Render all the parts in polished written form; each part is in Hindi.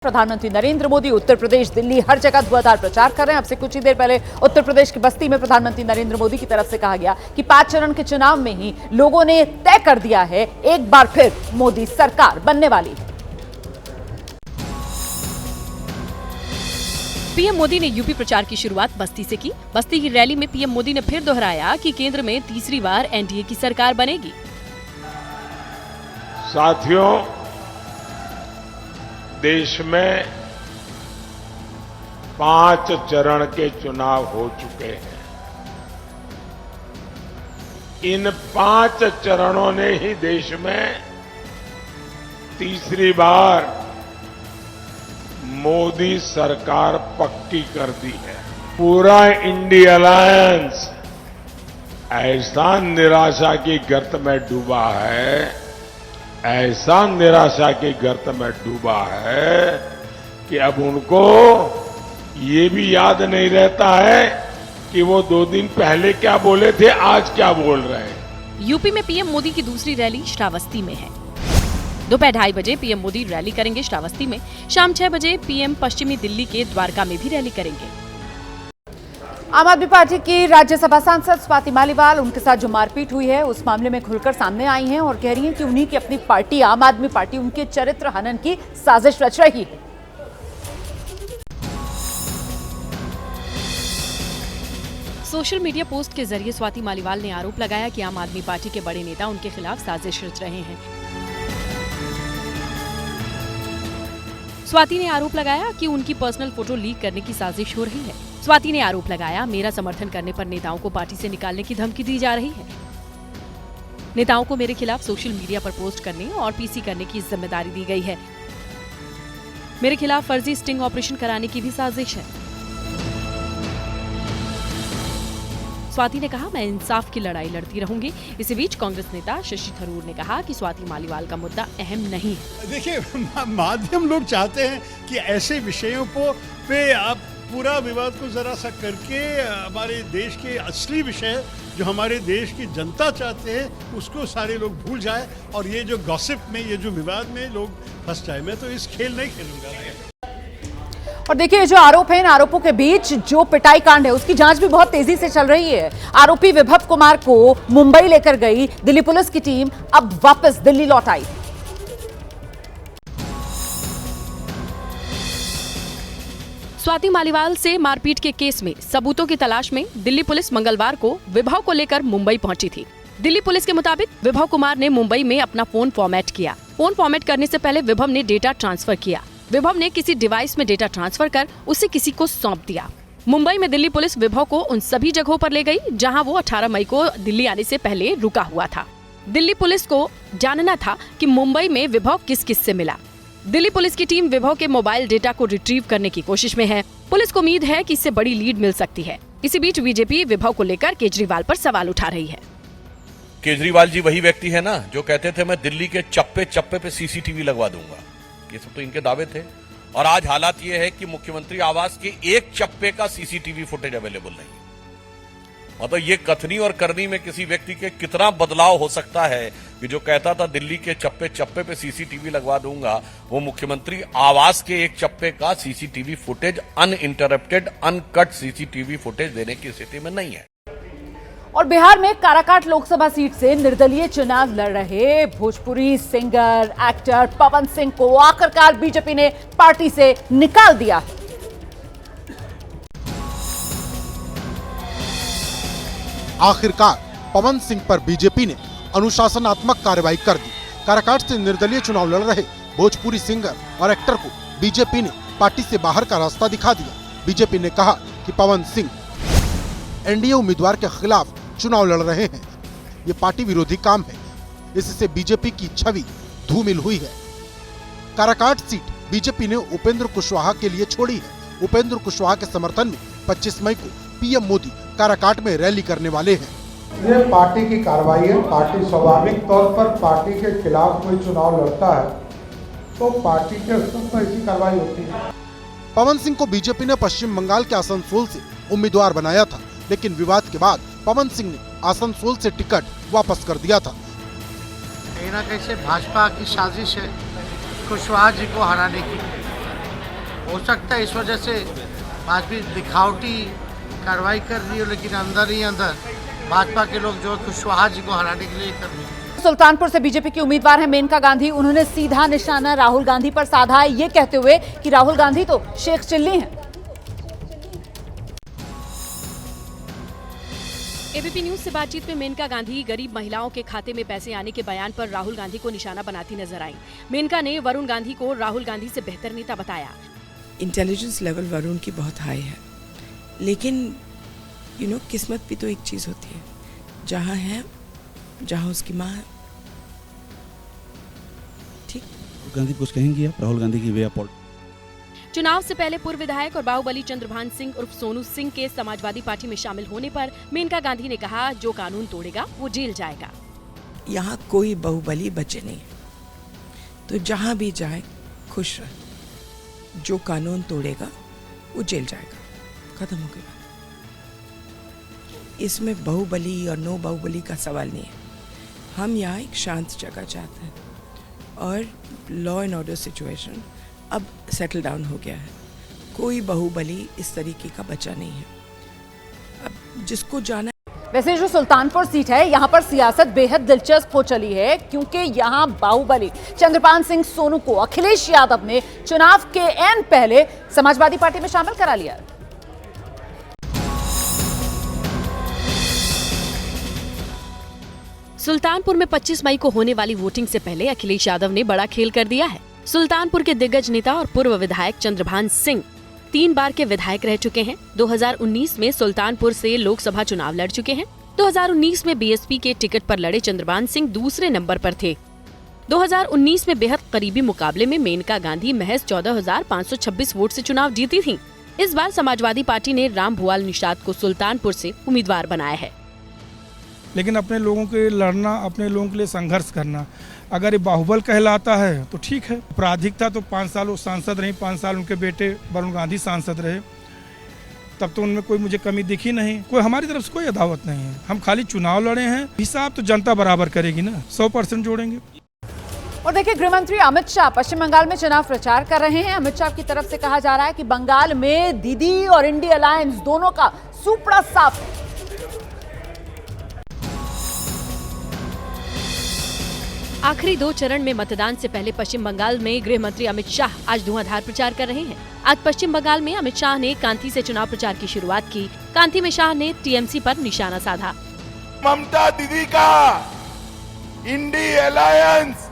प्रधानमंत्री नरेंद्र मोदी उत्तर प्रदेश, दिल्ली, हर जगह धुआंधार प्रचार कर रहे हैं। अब से कुछ ही देर पहले उत्तर प्रदेश की बस्ती में प्रधानमंत्री नरेंद्र मोदी की तरफ से कहा गया कि 5 चरण के चुनाव में ही लोगों ने तय कर दिया है, एक बार फिर मोदी सरकार बनने वाली है। पीएम मोदी ने यूपी प्रचार की शुरुआत बस्ती से की। बस्ती की रैली में पीएम मोदी ने फिर दोहराया कि केंद्र में तीसरी बार एनडीए की सरकार बनेगी। साथियों, देश में 5 चरण के चुनाव हो चुके हैं। इन 5 चरणों ने ही देश में तीसरी बार मोदी सरकार पक्की कर दी है। पूरा इंडिया अलायंस ऐसा निराशा की गर्त में डूबा है, ऐसा निराशा की गर्त में डूबा है कि अब उनको ये भी याद नहीं रहता है कि वो 2 दिन पहले क्या बोले थे, आज क्या बोल रहे हैं। यूपी में पीएम मोदी की दूसरी रैली श्रावस्ती में है। दोपहर 2:30 बजे पीएम मोदी रैली करेंगे श्रावस्ती में। शाम 6 बजे पीएम पश्चिमी दिल्ली के द्वारका में भी रैली करेंगे। आम आदमी पार्टी की राज्यसभा सांसद स्वाति मालीवाल, उनके साथ जो मारपीट हुई है उस मामले में खुलकर सामने आई हैं और कह रही हैं कि उन्हीं की अपनी पार्टी आम आदमी पार्टी उनके चरित्र हनन की साजिश रच रही है। सोशल मीडिया पोस्ट के जरिए स्वाति मालीवाल ने आरोप लगाया कि आम आदमी पार्टी के बड़े नेता उनके खिलाफ साजिश रच रहे हैं। स्वाति ने आरोप लगाया कि उनकी पर्सनल फोटो लीक करने की साजिश हो रही है। स्वाति ने आरोप लगाया, मेरा समर्थन करने पर नेताओं को पार्टी से निकालने की धमकी दी जा रही है। नेताओं को मेरे खिलाफ सोशल मीडिया पर पोस्ट करने और पीसी करने की जिम्मेदारी दी गई है। मेरे खिलाफ फर्जी स्टिंग ऑपरेशन कराने की भी साजिश है। स्वाति ने कहा, मैं इंसाफ की लड़ाई लड़ती रहूंगी। इसी बीच कांग्रेस नेता शशि थरूर ने कहा कि स्वाति मालीवाल का मुद्दा अहम नहीं है। देखिए, माध्यम लोग चाहते हैं कि ऐसे विषयों पे आप पूरा विवाद को जरा सा करके हमारे देश के असली विषय जो हमारे देश की जनता चाहते हैं उसको सारे लोग भूल जाए और ये जो गॉसिप में, ये जो विवाद में लोग फंस जाए। मैं तो इस खेल नहीं खेलूंगा। और देखिए, जो आरोप है, इन आरोपों के बीच जो पिटाई कांड है उसकी जांच भी बहुत तेजी से चल रही है। आरोपी विभव कुमार को मुंबई लेकर गई दिल्ली पुलिस की टीम, अब वापस दिल्ली लौट आई। स्वाति मालीवाल से मारपीट के केस में सबूतों की तलाश में दिल्ली पुलिस मंगलवार को विभव को लेकर मुंबई पहुंची थी। दिल्ली पुलिस के मुताबिक विभव कुमार ने मुंबई में अपना फोन फॉर्मेट किया। फोन फॉर्मेट करने से पहले विभव ने डेटा ट्रांसफर किया। विभव ने किसी डिवाइस में डेटा ट्रांसफर कर उसे किसी को सौंप दिया। मुंबई में दिल्ली पुलिस विभव को उन सभी जगहों पर ले गई जहां वो 18 मई को दिल्ली आने से पहले रुका हुआ था। दिल्ली पुलिस को जानना था कि मुंबई में विभव किस किस से मिला। दिल्ली पुलिस की टीम विभव के मोबाइल डेटा को रिट्रीव करने की कोशिश में है। पुलिस को उम्मीद है कि इससे बड़ी लीड मिल सकती है। इसी बीच बीजेपी विभव को लेकर केजरीवाल पर सवाल उठा रही है। केजरीवाल जी वही व्यक्ति है ना जो कहते थे मैं दिल्ली के चप्पे चप्पे पे सीसीटीवी लगवा दूंगा। ये सब तो इनके दावे थे और आज हालात ये है कि मुख्यमंत्री आवास के एक चप्पे का सीसीटीवी फुटेज अवेलेबल नहीं। मतलब ये कथनी और करनी में किसी व्यक्ति के कितना बदलाव हो सकता है कि जो कहता था दिल्ली के चप्पे चप्पे पे सीसीटीवी लगवा दूंगा, वो मुख्यमंत्री आवास के एक चप्पे का CCTV footage uninterrupted uncut CCTV footage देने की स्थिति में नहीं है। और बिहार में काराकाट लोकसभा सीट से निर्दलीय चुनाव लड़ रहे भोजपुरी सिंगर एक्टर पवन सिंह को आखिरकार बीजेपी ने पार्टी से निकाल दिया। आखिरकार पवन सिंह पर बीजेपी ने अनुशासनात्मक कार्रवाई कर दी। काराकाट से निर्दलीय चुनाव लड़ रहे भोजपुरी सिंगर और एक्टर को बीजेपी ने पार्टी से बाहर का रास्ता दिखा दिया। बीजेपी ने कहा कि पवन सिंह एनडीए उम्मीदवार के खिलाफ चुनाव लड़ रहे हैं, ये पार्टी विरोधी काम है। इससे बीजेपी की छवि धूमिल हुई है। काराकाट सीट बीजेपी ने उपेंद्र कुशवाहा के लिए छोड़ी है। उपेंद्र कुशवाहा के समर्थन में 25 मई को पीएम मोदी काराकाट में रैली करने वाले हैं। ये पार्टी की कार्रवाई है। पार्टी स्वाभाविक तौर पर पार्टी के खिलाफ कोई चुनाव लड़ता है तो पार्टी के स्तर पर ऐसी कार्रवाई होती है। पवन सिंह को बीजेपी ने पश्चिम बंगाल के आसनसोल से उम्मीदवार बनाया था, लेकिन विवाद के बाद पवन सिंह ने आसनसोल से टिकट वापस कर दिया था। कहीं ना कहीं से भाजपा की साजिश है कुशवाहा जी को हराने की। हो सकता है इस वजह से भाजपा दिखावटी कार्रवाई कर रही हो, लेकिन अंदर ही अंदर भाजपा के लोग जो कुशवाहा जी को हराने के लिए कर रहे हैं। सुल्तानपुर से बीजेपी की उम्मीदवार है मेनका गांधी। उन्होंने सीधा निशाना राहुल गांधी पर साधा है, ये कहते हुए कि राहुल गांधी तो शेख चिल्ली हैं। एबीपी न्यूज से बातचीत में मेनका गांधी गरीब महिलाओं के खाते में पैसे आने के बयान पर राहुल गांधी को निशाना बनाती नजर आई। मेनका ने वरुण गांधी को राहुल गांधी से बेहतर नेता बताया। इंटेलिजेंस लेवल वरुण की बहुत हाई है, लेकिन किस्मत भी तो एक चीज होती है। जहाँ है, जहाँ उसकी माँ है। ठीक, गांधी कुछ कहेंगी आप राहुल गांधी की वे ऑफ चुनाव से पहले पूर्व विधायक और बाहुबली चंद्रभान सिंह उर्फ सोनू सिंह के समाजवादी पार्टी में शामिल होने पर मेनका गांधी ने कहा, जो कानून तोड़ेगा वो जेल जाएगा। यहाँ कोई बाहुबली बचे नहीं, तो जहाँ भी जाए खुश रहे। जो कानून तोड़ेगा वो जेल जाएगा, खत्म हो गई बात। इसमें बाहुबली और नो बाहुबली का सवाल नहीं है। हम यहाँ एक शांत जगह चाहते हैं और लॉ एंड ऑर्डर सिचुएशन अब सेटल डाउन हो गया है। कोई बाहुबली इस तरीके का बचा नहीं है। अब जिसको जाना। वैसे जो सुल्तानपुर सीट है, यहां पर सियासत बेहद दिलचस्प हो चली है, क्योंकि यहां बाहुबली चंद्रपाल सिंह सोनू को अखिलेश यादव ने चुनाव के एन पहले समाजवादी पार्टी में शामिल करा लिया। सुल्तानपुर में 25 मई को होने वाली वोटिंग से पहले अखिलेश यादव ने बड़ा खेल कर दिया है। सुल्तानपुर के दिग्गज नेता और पूर्व विधायक चंद्रभान सिंह 3 बार के विधायक रह चुके हैं। 2019 में सुल्तानपुर से लोकसभा चुनाव लड़ चुके हैं। 2019 में बीएसपी के टिकट पर लड़े चंद्रभान सिंह दूसरे नंबर पर थे। 2019 में बेहद करीबी मुकाबले में मेनका गांधी महज 14,526 वोट से चुनाव जीती थीं। इस बार समाजवादी पार्टी ने राम भुआल निषाद को सुल्तानपुर से उम्मीदवार बनाया है। लेकिन अपने लोगों के लड़ना, अपने लोगों के लिए संघर्ष करना, अगर ये बाहुबल कहलाता है तो ठीक है। आपराधिक था तो 5 साल वो सांसद रहे, 5 साल उनके बेटे वरुण गांधी सांसद रहे, तब तो उनमें कोई मुझे कमी दिखी नहीं। कोई हमारी तरफ से कोई अदावत नहीं है। हम खाली चुनाव लड़े हैं, हिसाब तो जनता बराबर करेगी ना, 100% जोड़ेंगे। और देखिए, गृहमंत्री अमित शाह पश्चिम बंगाल में चुनाव प्रचार कर रहे हैं। अमित शाह की तरफ से कहा जा रहा है कि बंगाल में दीदी और इंडिया अलायंस दोनों का सुपड़ा साफ है। आखिरी 2 चरण में मतदान से पहले पश्चिम बंगाल में गृह मंत्री अमित शाह आज धुआंधार प्रचार कर रहे हैं। आज पश्चिम बंगाल में अमित शाह ने कांथी से चुनाव प्रचार की शुरुआत की। कांथी में शाह ने टीएमसी पर निशाना साधा। ममता दीदी का इंडिया अलायंस,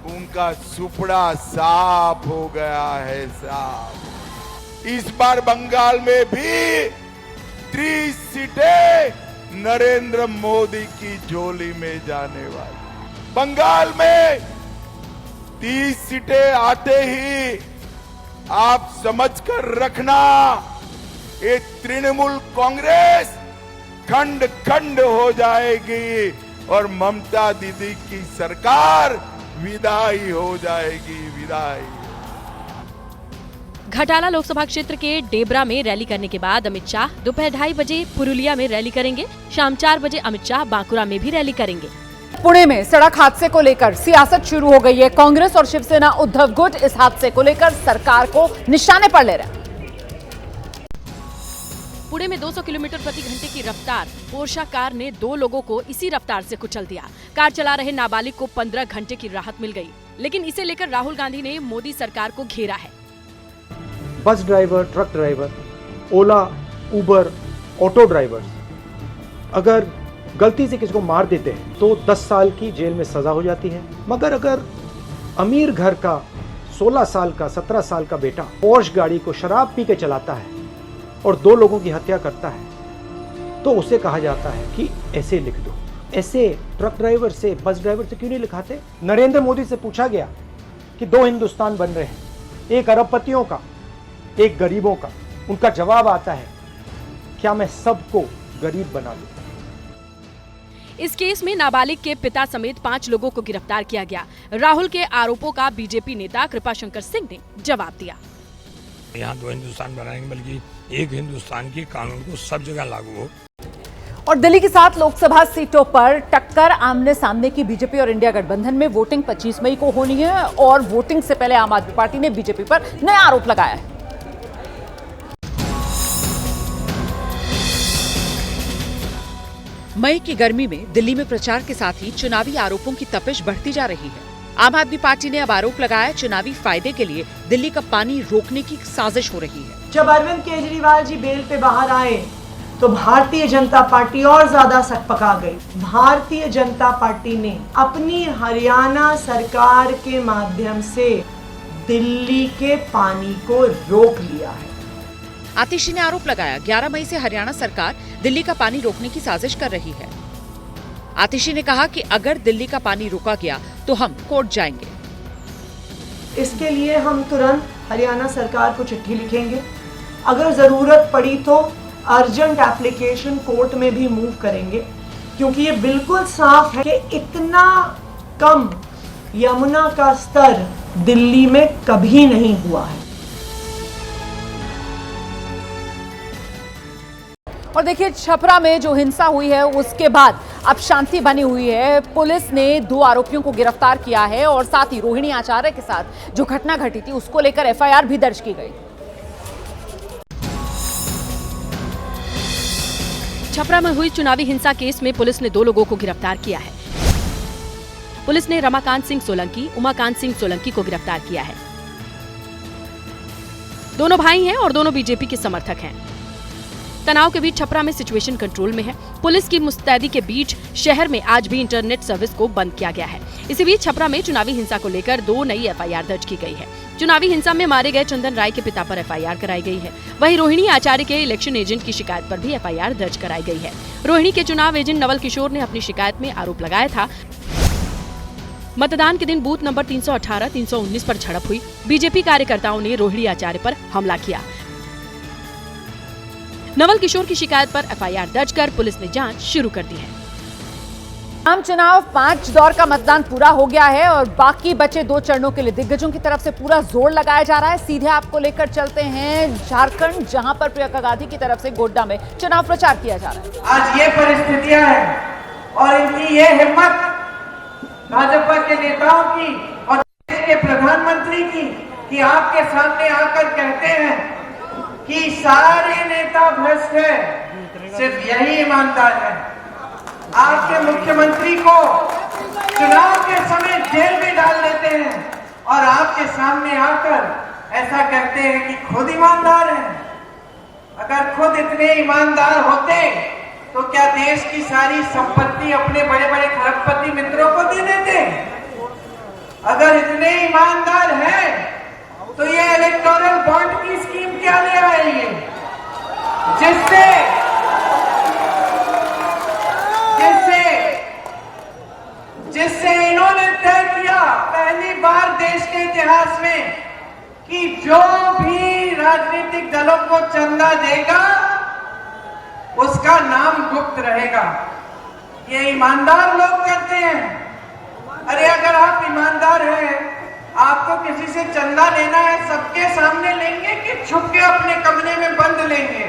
उनका सुपड़ा साफ हो गया है साफ। इस बार बंगाल में भी 30 सीटें नरेंद्र मोदी की झोली में जाने वाली। बंगाल में 30 सीटें आते ही आप समझ कर रखना, ये तृणमूल कांग्रेस खंड खंड हो जाएगी और ममता दीदी की सरकार विदाई हो जाएगी, विदाई। घटाला लोकसभा क्षेत्र के डेबरा में रैली करने के बाद अमित शाह दोपहर 2:30 बजे पुरुलिया में रैली करेंगे। शाम 4 बजे अमित शाह बांकुरा में भी रैली करेंगे। पुणे में सड़क हादसे को लेकर सियासत शुरू हो गई है। कांग्रेस और शिवसेना उद्धव गुट इस हादसे को लेकर सरकार को निशाने पर ले रहे हैं। पुणे में 200 किलोमीटर प्रति घंटे की रफ्तार पोर्शा कार ने 2 लोगों को इसी रफ्तार से कुचल दिया। कार चला रहे नाबालिग को 15 घंटे की राहत मिल गई, लेकिन इसे लेकर राहुल गांधी ने मोदी सरकार को घेरा है। बस ड्राइवर, ट्रक ड्राइवर, ओला, उबर, ऑटो ड्राइवर्स अगर गलती से किसी को मार देते हैं तो 10 साल की जेल में सजा हो जाती है। मगर अगर अमीर घर का 16 साल का 17 साल का बेटा पोर्श गाड़ी को शराब पी के चलाता है और 2 लोगों की हत्या करता है तो उसे कहा जाता है कि ऐसे लिख दो। ऐसे ट्रक ड्राइवर से, बस ड्राइवर से क्यों नहीं लिखाते? नरेंद्र मोदी से पूछा गया कि 2 हिंदुस्तान बन रहे हैं, एक अरबपतियों का, एक गरीबों का। उनका जवाब आता है, क्या मैं सबको गरीब बना दूं? इस केस में नाबालिग के पिता समेत 5 लोगों को गिरफ्तार किया गया। राहुल के आरोपों का बीजेपी नेता कृपाशंकर सिंह ने जवाब दिया। यहाँ 2 हिंदुस्तान बनाएंगे, बल्कि एक हिंदुस्तान के कानून को सब जगह लागू हो। और दिल्ली के 7 लोकसभा सीटों पर टक्कर आमने सामने की बीजेपी और इंडिया गठबंधन में वोटिंग 25 मई को होनी है और वोटिंग से पहले आम आदमी पार्टी ने बीजेपी पर नया आरोप लगाया है। मई की गर्मी में दिल्ली में प्रचार के साथ ही चुनावी आरोपों की तपिश बढ़ती जा रही है। आम आदमी पार्टी ने अब आरोप लगाया चुनावी फायदे के लिए दिल्ली का पानी रोकने की साजिश हो रही है। जब अरविंद केजरीवाल जी बेल पे बाहर आए तो भारतीय जनता पार्टी और ज्यादा सकपका गई। भारतीय जनता पार्टी ने अपनी हरियाणा सरकार के माध्यम से दिल्ली के पानी को रोक लिया है। आतिशी ने आरोप लगाया 11 मई से हरियाणा सरकार दिल्ली का पानी रोकने की साजिश कर रही है। आतिशी ने कहा कि अगर दिल्ली का पानी रोका गया तो हम कोर्ट जाएंगे। इसके लिए हम तुरंत हरियाणा सरकार को चिट्ठी लिखेंगे। अगर जरूरत पड़ी तो अर्जेंट एप्लीकेशन कोर्ट में भी मूव करेंगे, क्योंकि ये बिल्कुल साफ है कि इतना कम यमुना का स्तर दिल्ली में कभी नहीं हुआ है। और देखिए छपरा में जो हिंसा हुई है उसके बाद अब शांति बनी हुई है। पुलिस ने 2 आरोपियों को गिरफ्तार किया है और साथ ही रोहिणी आचार्य के साथ जो घटना घटी थी उसको लेकर एफआईआर भी दर्ज की गई। छपरा में हुई चुनावी हिंसा केस में पुलिस ने 2 लोगों को गिरफ्तार किया है। पुलिस ने रमाकांत सिंह सोलंकी, उमाकांत सिंह सोलंकी को गिरफ्तार किया है। दोनों भाई हैं और दोनों बीजेपी के समर्थक हैं। तनाव के बीच छपरा में सिचुएशन कंट्रोल में है। पुलिस की मुस्तैदी के बीच शहर में आज भी इंटरनेट सर्विस को बंद किया गया है। इसी बीच छपरा में चुनावी हिंसा को लेकर 2 नई एफआईआर दर्ज की गई है। चुनावी हिंसा में मारे गए चंदन राय के पिता पर एफआईआर कराई गई है। वहीं रोहिणी आचार्य के इलेक्शन एजेंट की शिकायत पर भी एफआईआर दर्ज कराई गई है। रोहिणी के चुनाव एजेंट नवल किशोर ने अपनी शिकायत में आरोप लगाया था मतदान के दिन बूथ नंबर 318-319 पर झड़प हुई। बीजेपी कार्यकर्ताओं ने रोहिणी आचार्य पर हमला किया। नवल किशोर की शिकायत पर एफआईआर दर्ज कर पुलिस ने जांच शुरू कर दी है। आम चुनाव 5 दौर का मतदान पूरा हो गया है और बाकी बचे 2 चरणों के लिए दिग्गजों की तरफ से पूरा जोर लगाया जा रहा है। सीधे आपको लेकर चलते हैं झारखंड, जहां पर प्रियंका गांधी की तरफ से गोड्डा में चुनाव प्रचार किया जा रहा है। आज ये परिस्थितियां हैं और इनकी ये हिम्मत भाजपा के नेताओं की और देश के प्रधानमंत्री की कि आपके सामने आकर कहते हैं कि सारे नेता भ्रष्ट हैं, सिर्फ यही ईमानदार है। आपके मुख्यमंत्री को चुनाव के समय जेल में डाल देते हैं और आपके सामने आकर ऐसा कहते हैं कि खुद ईमानदार हैं। अगर खुद इतने ईमानदार होते तो क्या देश की सारी संपत्ति अपने बड़े बड़े खरबपति मित्रों को दे देते? अगर इतने ईमानदार हैं तो ये इलेक्टोरल बॉन्ड की स्कीम क्या ले आए ये, जिससे इन्होंने तय किया पहली बार देश के इतिहास में कि जो भी राजनीतिक दलों को चंदा देगा उसका नाम गुप्त रहेगा। ये ईमानदार लोग करते हैं। अरे अगर आप ईमानदार हैं, आपको किसी से चंदा लेना है, सबके सामने लेंगे कि छुप के अपने कमरे में बंद लेंगे?